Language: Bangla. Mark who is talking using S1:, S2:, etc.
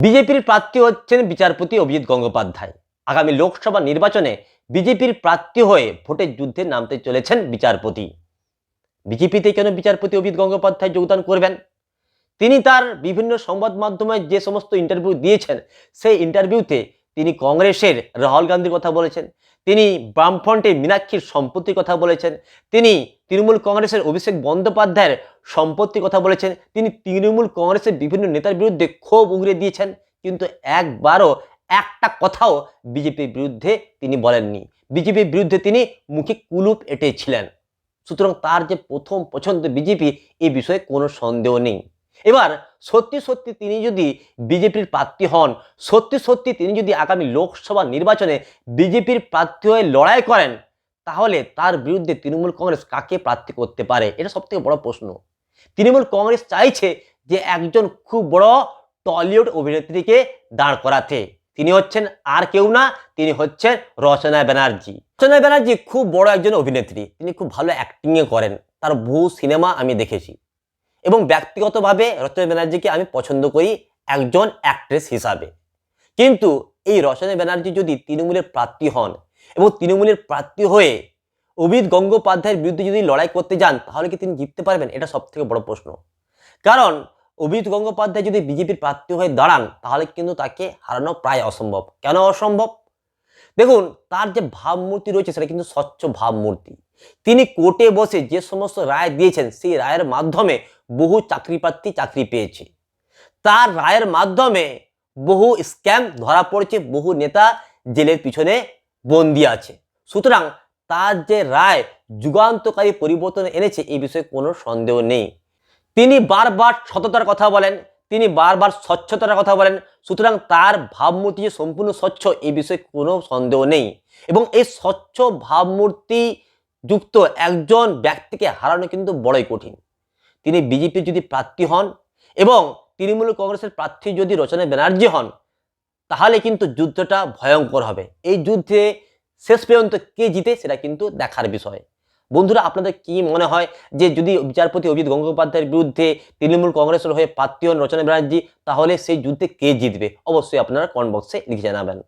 S1: বিজেপির প্রার্থী হচ্ছেন বিচারপতি অভিজিৎ গঙ্গোপাধ্যায়। আগামী লোকসভা নির্বাচনে বিজেপির প্রার্থী হয়ে ভোটের যুদ্ধে নামতে চলেছেন বিচারপতি। বিজেপিতে কেন বিচারপতি অভিজিৎ গঙ্গোপাধ্যায় যোগদান করবেন? তিনি তার বিভিন্ন সংবাদ মাধ্যমে যে সমস্ত ইন্টারভিউ দিয়েছেন, সেই ইন্টারভিউতে তিনি কংগ্রেসের রাহুল গান্ধীর কথা বলেছেন, তিনি বামফ্রন্টের মীনাক্ষীর সম্পত্তির কথা বলেছেন, তিনি তৃণমূল কংগ্রেসের অভিষেক বন্দ্যোপাধ্যায়ের সম্পত্তির কথা বলেছেন, তিনি তৃণমূল কংগ্রেসের বিভিন্ন নেতার বিরুদ্ধে ক্ষোভ উগরে দিয়েছেন, কিন্তু একবারও একটা কথাও বিজেপির বিরুদ্ধে তিনি বলেননি। বিজেপির বিরুদ্ধে তিনি মুখে কুলুপ এঁটেছিলেন। সুতরাং তার যে প্রথম পছন্দ বিজেপি, এই বিষয়ে কোনো সন্দেহ নেই। এবার সত্যি সত্যি তিনি যদি বিজেপির প্রার্থী হন, সত্যি সত্যি তিনি যদি আগামী লোকসভা নির্বাচনে বিজেপির প্রার্থী হয়ে লড়াই করেন, তাহলে তার বিরুদ্ধে তৃণমূল কংগ্রেস কাকে প্রার্থী করতে পারে? এটা সবথেকে বড় প্রশ্ন। তৃণমূল কংগ্রেস চাইছে যে একজন খুব বড় টলিউড অভিনেত্রীকে দাঁড় করাতে। তিনি হচ্ছেন আর কেউ না, তিনি হচ্ছেন রচনা ব্যানার্জি। রচনা ব্যানার্জি খুব বড় একজন অভিনেত্রী, তিনি খুব ভালো অ্যাক্টিংয়ে করেন, তার বহু সিনেমা আমি দেখেছি এবং ব্যক্তিগতভাবে রচনা ব্যানার্জিকে আমি পছন্দ করি একজন অ্যাক্ট্রেস হিসাবে। কিন্তু এই রচনা ব্যানার্জি যদি তৃণমূলের প্রার্থী হন এবং তৃণমূলের প্রার্থী হয়ে অভিজিৎ গঙ্গোপাধ্যায়ের বিরুদ্ধে যদি লড়াই করতে যান, তাহলে কি তিনি জিততে পারবেন? এটা সবথেকে বড় প্রশ্ন। কারণ অভিজিৎ গঙ্গোপাধ্যায় যদি বিজেপির প্রার্থী হয়ে দাঁড়ান, তাহলে কিন্তু তাকে হারানো প্রায় অসম্ভব। কেন অসম্ভব? দেখুন, তার যে ভাবমূর্তি রয়েছে সেটা কিন্তু স্বচ্ছ ভাবমূর্তি। তিনি কোর্টে বসে যে সমস্ত রায় দিয়েছেন, সেই রায়ের মাধ্যমে বহু চাকরি প্রার্থী চাকরি পেয়েছে। তার রায়ের মাধ্যমে বহু স্ক্যাম ধরা পড়েছে, বহু নেতা জেলের পিছনে বন্দী আছে। সুতরাং তার যে রায় যুগান্তকারী পরিবর্তন এনেছে, এই বিষয়ে কোনো সন্দেহ নেই। তিনি বারবার সততার কথা বলেন, তিনি বারবার স্বচ্ছতার কথা বলেন। সুতরাং তার ভাবমূর্তি যে সম্পূর্ণ স্বচ্ছ, এই বিষয়ে কোনো সন্দেহ নেই। এবং এই স্বচ্ছ ভাবমূর্তি যুক্ত একজন ব্যক্তিকে হারানো কিন্তু বড়ই কঠিন। তিনি বিজেপির যদি প্রার্থী হন এবং তৃণমূল কংগ্রেসের প্রার্থী যদি রচনা ব্যানার্জি হন, তাহলে কিন্তু যুদ্ধটা ভয়ঙ্কর হবে। এই যুদ্ধে শেষ পর্যন্ত কে জিতে সেটা কিন্তু দেখার বিষয়। বন্ধুরা, আপনাদের কি মনে হয় যে যদি বিচারপতি অভিজিৎ গঙ্গোপাধ্যায়ের বিরুদ্ধে তৃণমূল কংগ্রেসের হয়ে প্রার্থী হন রচনা ব্যানার্জি, তাহলে সেই যুদ্ধে কে জিতবে? অবশ্যই আপনারা কমেন্ট বক্সে লিখে জানাবেন।